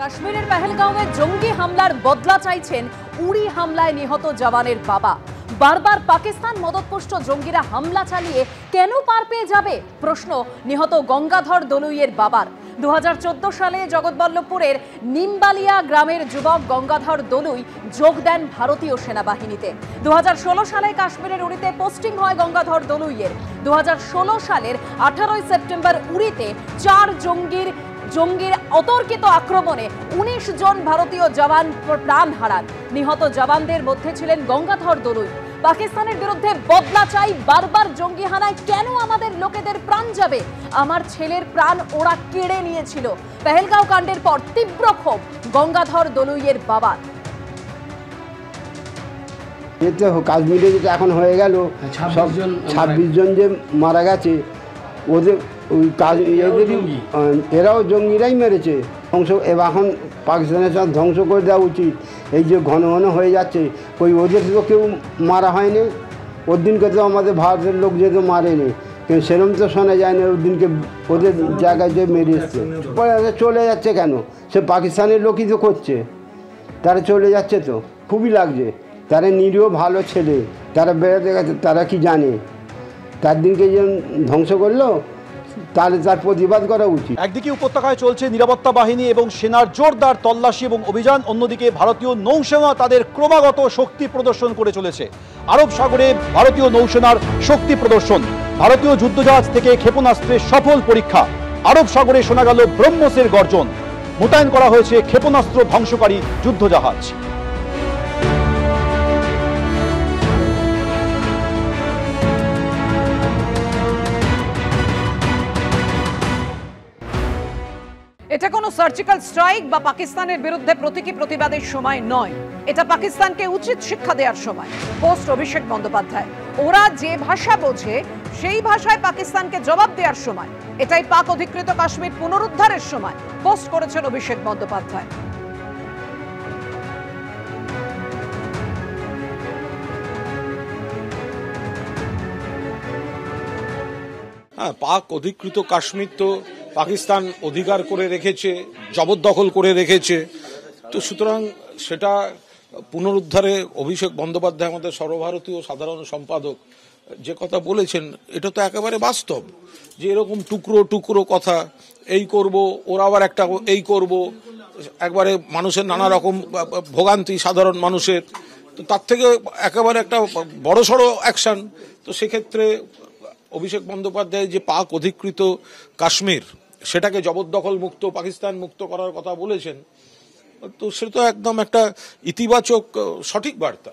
কাশ্মীরের পেহেলগাঁওয়ে জঙ্গি হামলার বদলা চাইছেন উড়ি হামলায় নিহত জওয়ানের বাবা। বারবার পাকিস্তান মদতপুষ্ট জঙ্গিরা হামলা চালিয়ে কেন পার পেয়ে যাবে প্রশ্ন নিহত গঙ্গাধর দলুইয়ের বাবার। 2014 সালে জগৎবল্লভপুরের নিমবালিয়া গ্রামের যুবক গঙ্গাধর দলুই যোগ দেন ভারতীয় সেনাবাহিনীতে। 2016 সালে কাশ্মীরের উড়িতে পোস্টিং হয় গঙ্গাধর দলুইয়ের। 2016 সালের 18 সেপ্টেম্বর উড়িতে 4 জঙ্গির অতর্কিত আক্রমণে 19 জন ভারতীয় জওয়ান প্রাণ হারান। নিহত জওয়ানদের মধ্যে ছিলেন গঙ্গাধর দলুই। পাকিস্তানের বিরুদ্ধে বদলা চাই, বারবার জঙ্গি হানায় কেন আমাদের লোকেদের প্রাণ যাবে? আমার ছেলের প্রাণ ওরা কেড়ে নিয়েছিল। পেহেলগাঁও কাণ্ডের পর তীব্র ক্ষোভ গঙ্গাধর দলুইয়ের বাবার। কাশ্মীরে যেটা এখন হয়ে গেল 26 জন যে মারা গেছে, ওদের ওই এরাও জঙ্গিরাই মেরেছে। এখন পাকিস্তানের সাথে ধ্বংস করে দেওয়া উচিত। এই যে ঘন ঘন হয়ে যাচ্ছে, ওই ওদের তো কেউ মারা হয়নি। ওর দিনকে তো আমাদের ভারতের লোক যেহেতু মারেনি, কিন্তু সেরকম তো শোনা যায় না ওর দিনকে ওদের জায়গায় যে মেরে এসছে। চলে যাচ্ছে কেন? সে পাকিস্তানের লোকই তো করছে, তারা চলে যাচ্ছে তো খুবই লাগছে। তারা নিরীহ ভালো ছেলে, তারা বেড়াতে গেছে, তারা কি জানে? তার দিনকে যে ধ্বংস করলো, তাহলে তার প্রতিবাদ করা উচিত। একদিকে উপত্যকায় চলছে নিরাপত্তা বাহিনী এবং সেনার জোরদার তল্লাশি এবং অভিযান, অন্যদিকে ভারতীয় নৌসেনা তাদের ক্রমাগত শক্তি প্রদর্শন করে চলেছে। আরব সাগরে ভারতীয় নৌসেনার শক্তি প্রদর্শন, ভারতীয় যুদ্ধজাহাজ থেকে ক্ষেপণাস্ত্রের সফল পরীক্ষা। আরব সাগরে শোনা গেল ব্রহ্মসের গর্জন। মোতায়েন করা হয়েছে ক্ষেপণাস্ত্র ধ্বংসকারী যুদ্ধজাহাজ। এটা কোনো সার্জিক্যাল স্ট্রাইক বা পাকিস্তানের বিরুদ্ধে প্রতীকী প্রতিবাদের সময় নয়, এটা পাকিস্তানকে উচিত শিক্ষা দেওয়ার সময়। পোস্ট অভিষেক বন্দ্যোপাধ্যায়। ওরা যে ভাষা বোঝে সেই ভাষায় পাকিস্তানকে জবাব দেওয়ার সময়। এটাই পাক অধিকৃত কাশ্মীর পুনরুদ্ধারের সময়, পোস্ট করেছেন অভিষেক বন্দ্যোপাধ্যায়। পাক অধিকৃত কাশ্মীর তো পাকিস্তান অধিকার করে রেখেছে, জবরদখল করে রেখেছে। তো সুতরাং সেটা পুনরুদ্ধারে অভিষেক বন্দ্যোপাধ্যায়, আমাদের সর্বভারতীয় সাধারণ সম্পাদক, যে কথা বলেছেন এটা তো একেবারে বাস্তব। যে এরকম টুকরো টুকরো কথা, এই করব, ওরা আবার একটা এই করব, একবারে মানুষের নানা রকম ভোগান্তি সাধারণ মানুষের। তো তার থেকে একেবারে একটা বড়সড় অ্যাকশন। তো সেক্ষেত্রে অভিষেক বন্দ্যোপাধ্যায় যে পাক অধিকৃত কাশ্মীর সেটাকে জবরদখল মুক্ত, পাকিস্তান মুক্ত করার কথা বলেছেন, তো সেটা তো একদম একটা ইতিবাচক সঠিক বার্তা।